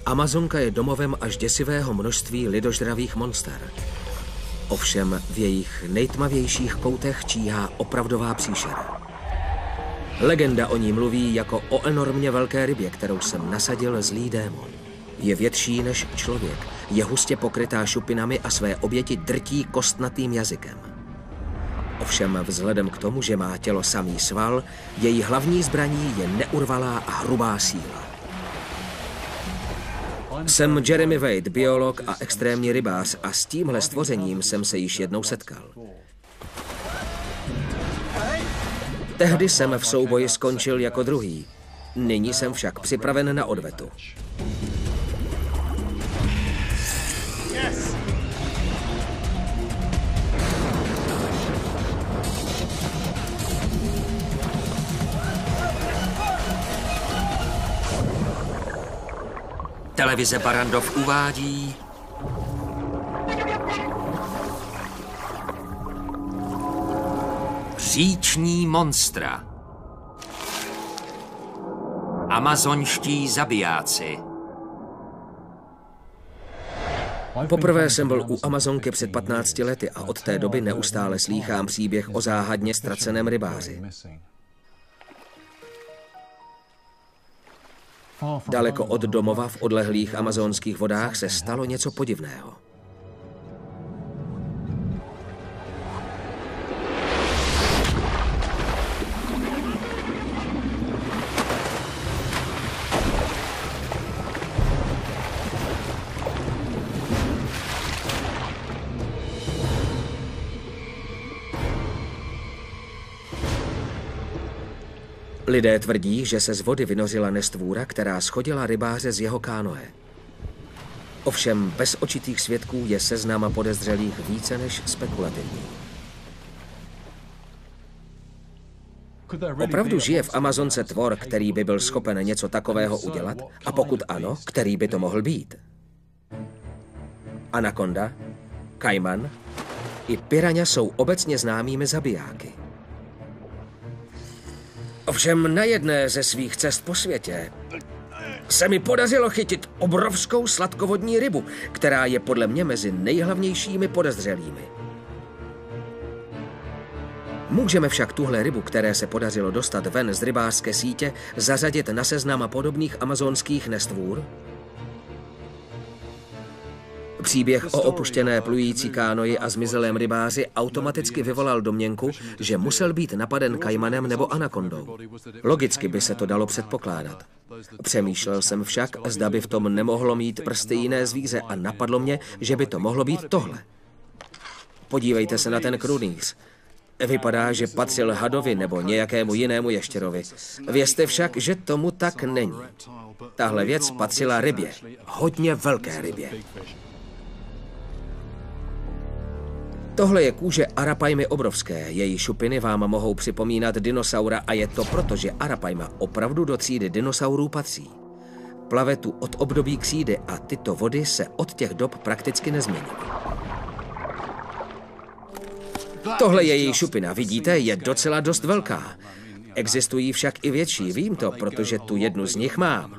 Amazonka je domovem až děsivého množství lidožravých monster. Ovšem v jejich nejtmavějších koutech číhá opravdová příšera. Legenda o ní mluví jako o enormně velké rybě, kterou jsem nasadil zlý démon. Je větší než člověk, je hustě pokrytá šupinami a své oběti drtí kostnatým jazykem. Ovšem vzhledem k tomu, že má tělo samý sval, její hlavní zbraní je neurvalá a hrubá síla. Jsem Jeremy Wade, biolog a extrémní rybář a s tímhle stvořením jsem se již jednou setkal. Tehdy jsem v souboji skončil jako druhý. Nyní jsem však připraven na odvetu. Televize Barrandov uvádí říční monstra. Amazonští zabijáci. Poprvé jsem byl u Amazonky před 15 lety a od té doby neustále slýchám příběh o záhadně ztraceném rybáři. Daleko od domova v odlehlých amazonských vodách se stalo něco podivného. Lidé tvrdí, že se z vody vynořila nestvůra, která shodila rybáře z jeho kánoe. Ovšem bez očitých svědků je seznam podezřelých více než spekulativní. Opravdu žije v Amazonce tvor, který by byl schopen něco takového udělat? A pokud ano, který by to mohl být? Anakonda, kajman i piraňa jsou obecně známými zabijáky. Ovšem na jedné ze svých cest po světě se mi podařilo chytit obrovskou sladkovodní rybu, která je podle mě mezi nejhlavnějšími podezřelými. Můžeme však tuhle rybu, které se podařilo dostat ven z rybářské sítě, zařadit na seznam podobných amazonských nestvůr? Příběh o opuštěné plující kánoji a zmizelém rybáři automaticky vyvolal domněnku, že musel být napaden kajmanem nebo anakondou. Logicky by se to dalo předpokládat. Přemýšlel jsem však, zda by v tom nemohlo mít prsty jiné zvíře a napadlo mě, že by to mohlo být tohle. Podívejte se na ten krunýř. Vypadá, že patřil hadovi nebo nějakému jinému ještěrovi. Vězte však, že tomu tak není. Tahle věc patřila rybě, hodně velké rybě. Tohle je kůže Arapajmy obrovské, její šupiny vám mohou připomínat dinosaura a je to proto, že Arapajma opravdu do třídy dinosaurů patří. Plave tu od období křídy a tyto vody se od těch dob prakticky nezměnily. Tohle je její šupina, vidíte, je docela dost velká. Existují však i větší, vím to, protože tu jednu z nich mám.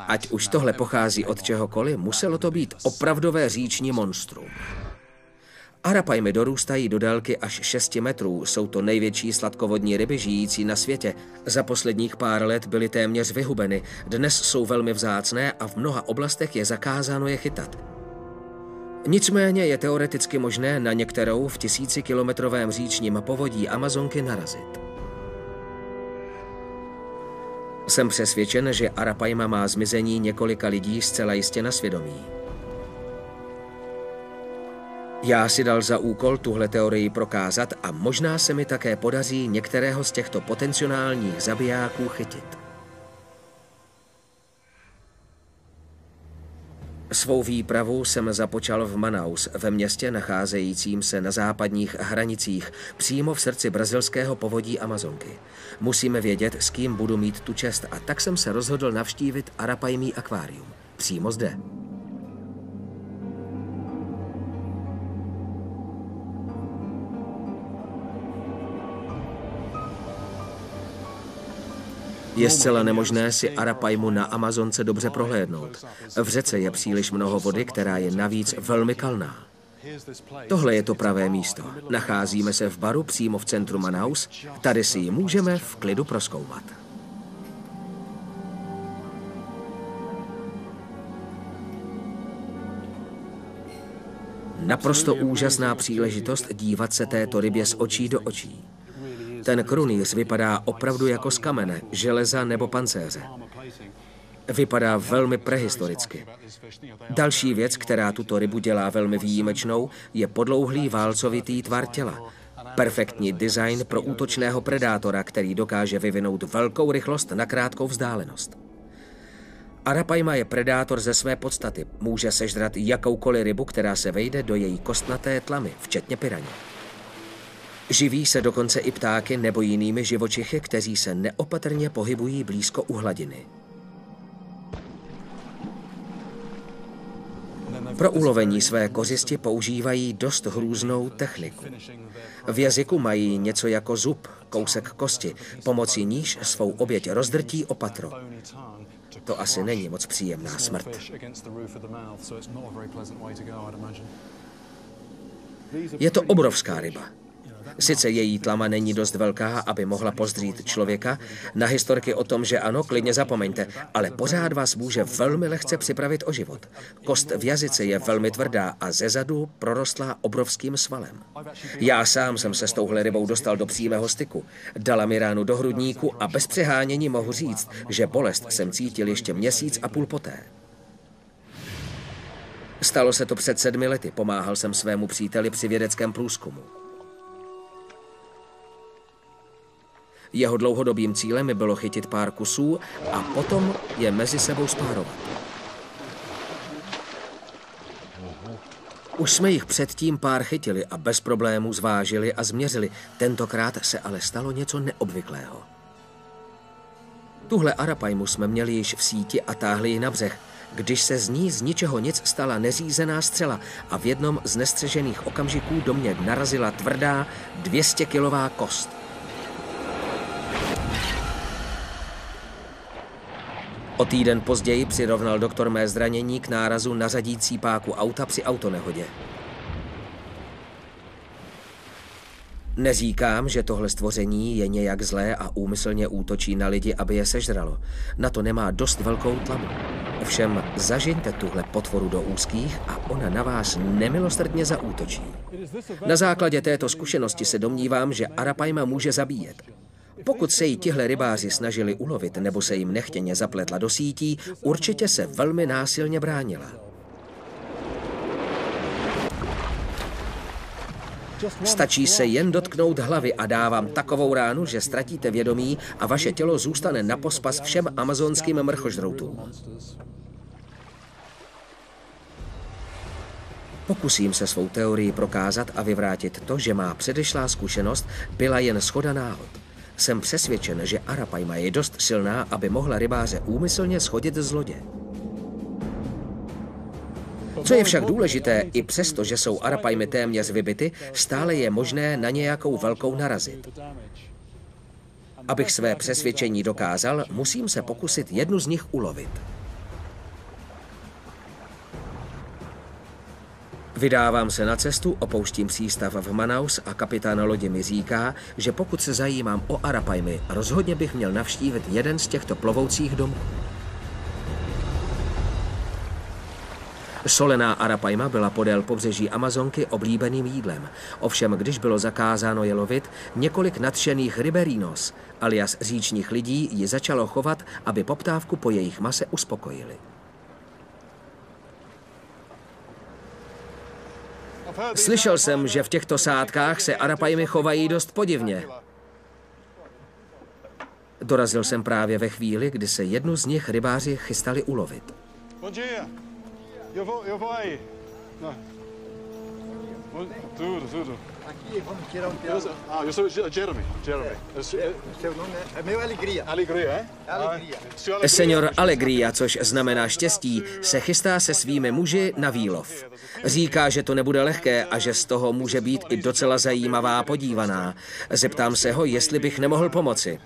Ať už tohle pochází od čehokoliv, muselo to být opravdové říční monstrum. Arapajmy dorůstají do délky až 6 metrů, jsou to největší sladkovodní ryby žijící na světě. Za posledních pár let byly téměř vyhubeny, dnes jsou velmi vzácné a v mnoha oblastech je zakázáno je chytat. Nicméně je teoreticky možné na některou v 1000kilometrovém říčním povodí Amazonky narazit. Jsem přesvědčen, že Arapajma má zmizení několika lidí zcela jistě na svědomí. Já si dal za úkol tuhle teorii prokázat a možná se mi také podaří některého z těchto potenciálních zabijáků chytit. Svou výpravu jsem započal v Manaus, ve městě nacházejícím se na západních hranicích, přímo v srdci brazilského povodí Amazonky. Musíme vědět, s kým budu mít tu čest, a tak jsem se rozhodl navštívit Arapajmí akvárium. Přímo zde. Je zcela nemožné si Arapaimu na Amazonce dobře prohlédnout. V řece je příliš mnoho vody, která je navíc velmi kalná. Tohle je to pravé místo. Nacházíme se v baru přímo v centru Manaus. Tady si ji můžeme v klidu prozkoumat. Naprosto úžasná příležitost dívat se této rybě z očí do očí. Ten krunýř vypadá opravdu jako z kamene, železa nebo pancéře. Vypadá velmi prehistoricky. Další věc, která tuto rybu dělá velmi výjimečnou, je podlouhlý válcovitý tvar těla. Perfektní design pro útočného predátora, který dokáže vyvinout velkou rychlost na krátkou vzdálenost. Arapaima je predátor ze své podstaty. Může sežrat jakoukoliv rybu, která se vejde do její kostnaté tlamy, včetně piraně. Živí se dokonce i ptáky nebo jinými živočichy, kteří se neopatrně pohybují blízko u hladiny. Pro ulovení své kořisti používají dost hrůznou techniku. V jazyku mají něco jako zub, kousek kosti, pomocí níž svou oběť rozdrtí o patro. To asi není moc příjemná smrt. Je to obrovská ryba. Sice její tlama není dost velká, aby mohla pozdřít člověka, na historky o tom, že ano, klidně zapomeňte, ale pořád vás může velmi lehce připravit o život. Kost v jazyce je velmi tvrdá a zezadu prorostlá obrovským svalem. Já sám jsem se s touhle rybou dostal do přímého styku. Dala mi ránu do hrudníku a bez přehánění mohu říct, že bolest jsem cítil ještě měsíc a půl poté. Stalo se to před 7 lety, pomáhal jsem svému příteli při vědeckém průzkumu. Jeho dlouhodobým cílem mi bylo chytit pár kusů a potom je mezi sebou spárovat. Už jsme jich předtím pár chytili a bez problémů zvážili a změřili. Tentokrát se ale stalo něco neobvyklého. Tuhle Arapaimu jsme měli již v síti a táhli ji na břeh, když se z ní z ničeho nic stala neřízená střela a v jednom z nestřežených okamžiků do mě narazila tvrdá 200-kilová kost. O týden později přirovnal doktor mé zranění k nárazu na řadící páku auta při autonehodě. Neříkám, že tohle stvoření je nějak zlé a úmyslně útočí na lidi, aby je sežralo. Na to nemá dost velkou tlamu. Ovšem zažiňte tuhle potvoru do úzkých a ona na vás nemilosrdně zaútočí. Na základě této zkušenosti se domnívám, že Arapaima může zabíjet. Pokud se jí tihle rybáři snažili ulovit nebo se jim nechtěně zapletla do sítí, určitě se velmi násilně bránila. Stačí se jen dotknout hlavy a dávám takovou ránu, že ztratíte vědomí a vaše tělo zůstane na pospas všem amazonským mrchožroutům. Pokusím se svou teorii prokázat a vyvrátit to, že má předešlá zkušenost byla jen shoda náhod. Jsem přesvědčen, že Arapaima je dost silná, aby mohla rybáře úmyslně shodit z lodě. Co je však důležité, i přesto, že jsou Arapaimy téměř vybity, stále je možné na nějakou velkou narazit. Abych své přesvědčení dokázal, musím se pokusit jednu z nich ulovit. Vydávám se na cestu, opouštím přístav v Manaus a kapitán lodě mi říká, že pokud se zajímám o Arapaimy, rozhodně bych měl navštívit jeden z těchto plovoucích domů. Solená Arapaima byla podél pobřeží Amazonky oblíbeným jídlem. Ovšem, když bylo zakázáno je lovit, několik nadšených riberinos, alias říčních lidí, ji začalo chovat, aby poptávku po jejich mase uspokojili. Slyšel jsem, že v těchto sádkách se Arapaimy chovají dost podivně. Dorazil jsem právě ve chvíli, kdy se jednu z nich rybáři chystali ulovit. Eu vou aí. Não. Tudo. Aqui vamos tirar pedaço. Eu sou Jeremy. Seu nome é meu Alegria. Alegria, é? Alegria. Senior Alegria, což znamená štěstí, se chystá se svými muži na výlov. Říká, že to nebude lehké a že z toho může být i docela zajímavá podívaná. Zeptám se ho, jestli bych nemohl pomoci.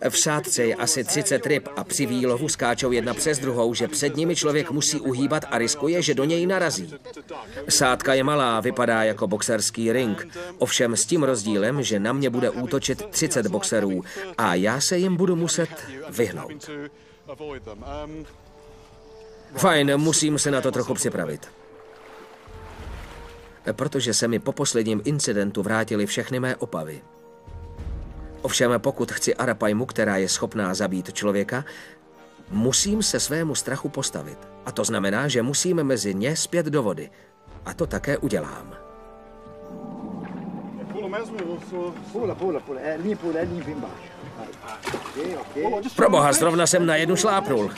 V sádce je asi 30 ryb a při výlovu skáčou jedna přes druhou, že před nimi člověk musí uhýbat a riskuje, že do něj narazí. Sádka je malá, vypadá jako boxerský ring, ovšem s tím rozdílem, že na mě bude útočit 30 boxerů a já se jim budu muset vyhnout. Fajn, musím se na to trochu připravit. Protože se mi po posledním incidentu vrátily všechny mé obavy. Ovšem, pokud chci Arapajmu, která je schopná zabít člověka, musím se svému strachu postavit. A to znamená, že musím mezi ně zpět do vody. A to také udělám. Proboha, zrovna jsem na jednu šlápnul.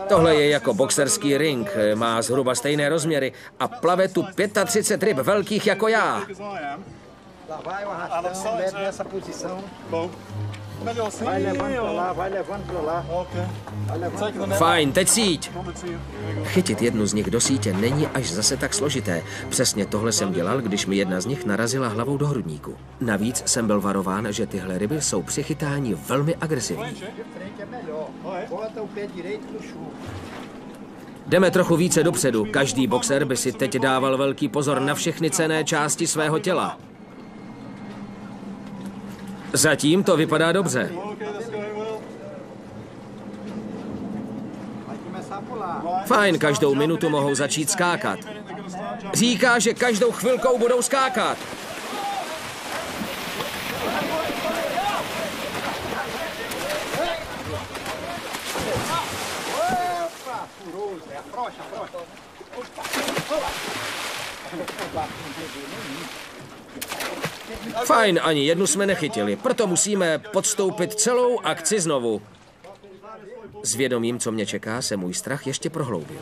Tohle je jako boxerský ring, má zhruba stejné rozměry a plave tu 35 ryb velkých jako já. Fajn, teď síť. Chytit jednu z nich do sítě není až zase tak složité. Přesně tohle jsem dělal, když mi jedna z nich narazila hlavou do hrudníku. Navíc jsem byl varován, že tyhle ryby jsou při chytání velmi agresivní. Jdeme trochu více dopředu. Každý boxer by si teď dával velký pozor na všechny cenné části svého těla. Zatím to vypadá dobře. Fajn, každou minutu mohou začít skákat. Říká, že každou chvilkou budou skákat. Fajn, ani jednu jsme nechytili, proto musíme podstoupit celou akci znovu. S vědomím, co mě čeká, se můj strach ještě prohloubil.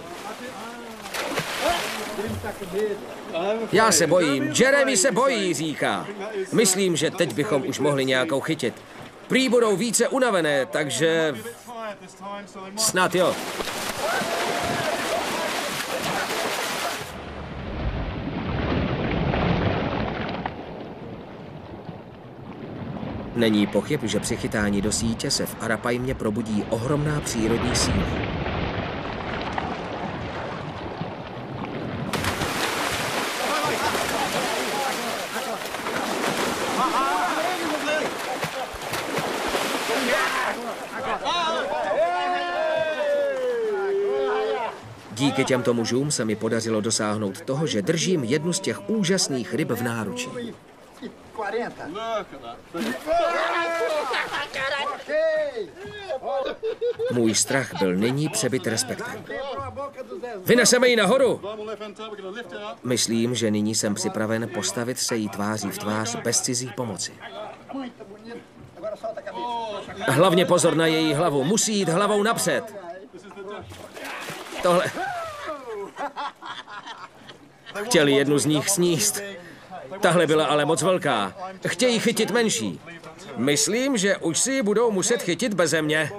Já se bojím, Jeremy se bojí, říká. Myslím, že teď bychom už mohli nějakou chytit. Prý budou více unavené, takže... snad jo. Není pochyb, že při chytání do sítě se v Arapajmě probudí ohromná přírodní síla. Díky těmto mužům se mi podařilo dosáhnout toho, že držím jednu z těch úžasných ryb v náručí. Můj strach byl nyní přebyt respektem. Vyneseme ji nahoru! Myslím, že nyní jsem připraven postavit se jí tváří v tvář bez cizí pomoci. Hlavně pozor na její hlavu. Musí jít hlavou napřed. Tohle... Chtěli jednu z nich sníst. Tahle byla ale moc velká. Chtějí chytit menší. Myslím, že už si ji budou muset chytit beze mě.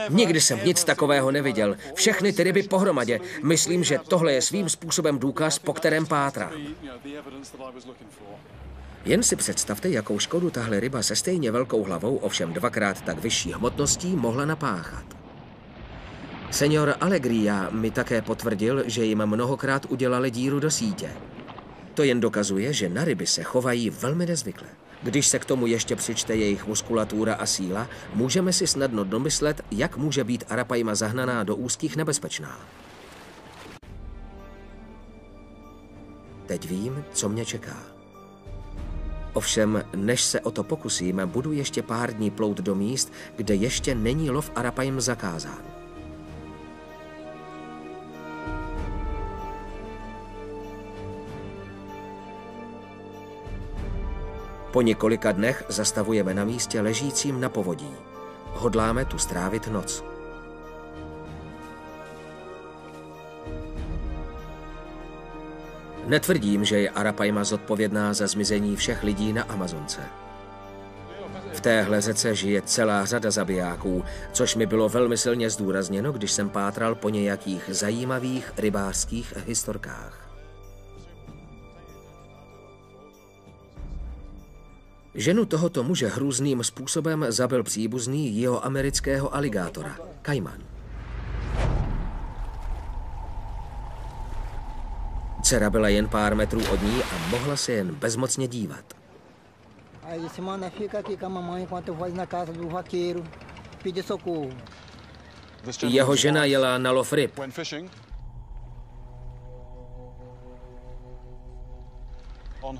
Nikdy jsem nic takového neviděl. Všechny ty ryby pohromadě. Myslím, že tohle je svým způsobem důkaz, po kterém pátrám. Jen si představte, jakou škodu tahle ryba se stejně velkou hlavou, ovšem dvakrát tak vyšší hmotností, mohla napáchat. Senior Alegria mi také potvrdil, že jim mnohokrát udělali díru do sítě. To jen dokazuje, že na ryby se chovají velmi nezvykle. Když se k tomu ještě přičte jejich muskulatura a síla, můžeme si snadno domyslet, jak může být Arapajma zahnaná do úzkých nebezpečná. Teď vím, co mě čeká. Ovšem, než se o to pokusím, budu ještě pár dní plout do míst, kde ještě není lov Arapajm zakázán. Po několika dnech zastavujeme na místě ležícím na povodí. Hodláme tu strávit noc. Netvrdím, že je Arapajma zodpovědná za zmizení všech lidí na Amazonce. V V téhle řece žije celá řada zabijáků, což mi bylo velmi silně zdůrazněno, když jsem pátral po nějakých zajímavých rybářských historkách. Ženu tohoto muže hrůzným způsobem zabil příbuzný jihoamerického aligátora, kajman. Dcera byla jen pár metrů od ní a mohla se jen bezmocně dívat. Aí semana fica aqui com a mamãe enquanto eu vou na casa do vaqueiro pedir socorro. Jeho žena jela na lov ryb.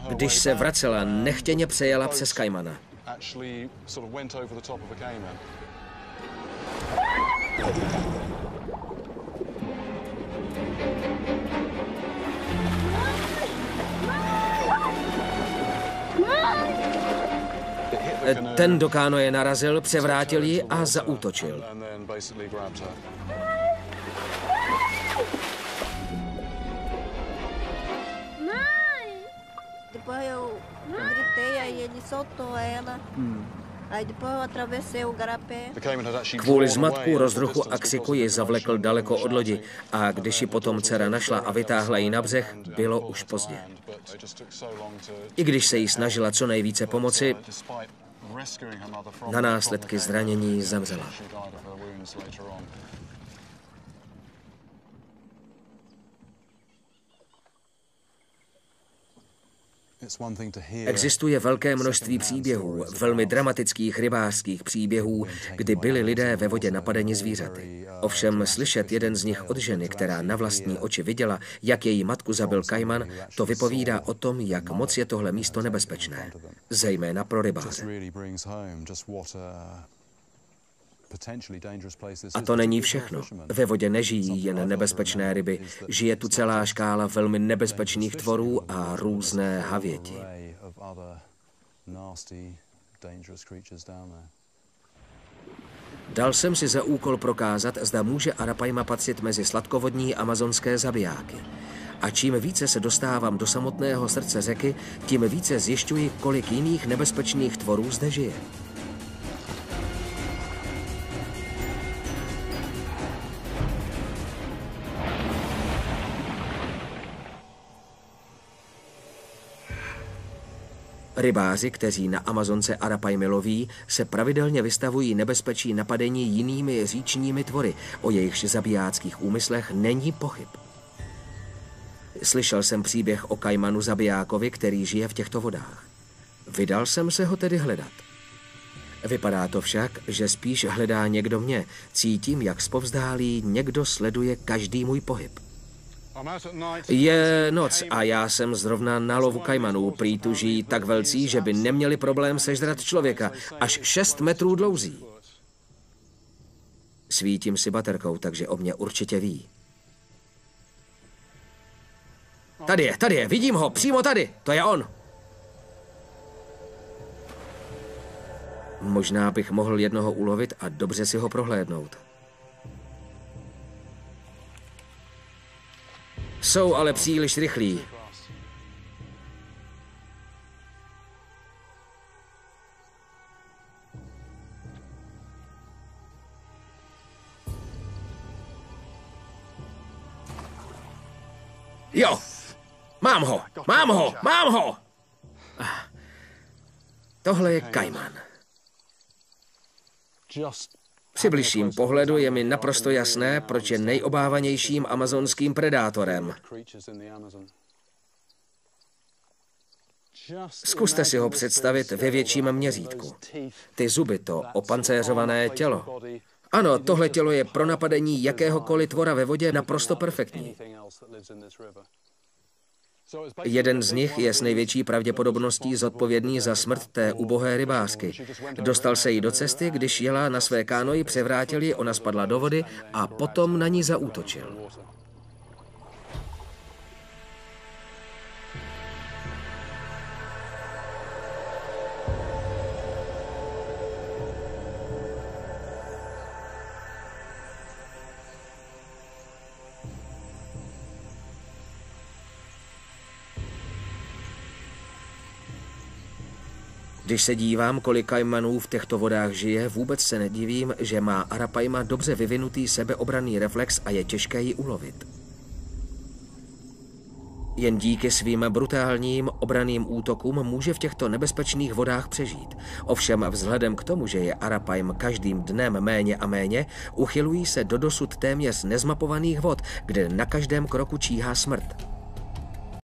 Když se vracela, nechtěně přejela přes kajmana. Ten do kánoje narazil, převrátil ji a zaútočil. Depois eu gritei, aí ele soltou ela. Aí depois eu atravessei o garapé. Kvůli zmatku, rozruchu a křiku ji zavlekl daleko od lodi a když ji potom dcera našla a vytáhla ji na břeh, bylo už pozdě. I když se jí snažila co nejvíce pomoci, na následky zranění zemřela. Existuje velké množství příběhů, velmi dramatických rybářských příběhů, kdy byli lidé ve vodě napadeni zvířaty. Ovšem slyšet jeden z nich od ženy, která na vlastní oči viděla, jak její matku zabil kajman, to vypovídá o tom, jak moc je tohle místo nebezpečné, zejména pro rybáře. A to není všechno. Ve vodě nežijí jen nebezpečné ryby. Žije tu celá škála velmi nebezpečných tvorů a různé havěti. Dal jsem si za úkol prokázat, zda může Arapaima patřit mezi sladkovodní amazonské zabijáky. A čím více se dostávám do samotného srdce řeky, tím více zjišťuji, kolik jiných nebezpečných tvorů zde žije. Rybáři, kteří na Amazonce Arapaimy loví, se pravidelně vystavují nebezpečí napadení jinými říčními tvory, o jejichž zabijáckých úmyslech není pochyb. Slyšel jsem příběh o kajmanu zabijákovi, který žije v těchto vodách. Vydal jsem se ho tedy hledat. Vypadá to však, že spíš hledá někdo mě. Cítím, jak zpovzdálí někdo sleduje každý můj pohyb. Je noc a já jsem zrovna na lovu kajmanů. Prý tu žijí tak velcí, že by neměli problém sežrat člověka. Až 6 metrů dlouzí. Svítím si baterkou, takže o mě určitě ví. Tady je, vidím ho, přímo tady, to je on. Možná bych mohl jednoho ulovit a dobře si ho prohlédnout. Jsou ale příliš rychlí. Jo, mám ho! Tohle je kajman. Při bližším pohledu je mi naprosto jasné, proč je nejobávanějším amazonským predátorem. Zkuste si ho představit ve větším měřítku. Ty zuby, to opancéřované tělo. Ano, tohle tělo je pro napadení jakéhokoliv tvora ve vodě naprosto perfektní. Jeden z nich je s největší pravděpodobností zodpovědný za smrt té ubohé rybářky. Dostal se jí do cesty, když jela na své kánoji, převrátil ji, ona spadla do vody a potom na ní zaútočil. Když se dívám, kolik kajmanů v těchto vodách žije, vůbec se nedivím, že má arapaima dobře vyvinutý sebeobranný reflex a je těžké ji ulovit. Jen díky svým brutálním obranným útokům může v těchto nebezpečných vodách přežít. Ovšem vzhledem k tomu, že je arapaim každým dnem méně a méně, uchylují se do dosud téměř nezmapovaných vod, kde na každém kroku číhá smrt.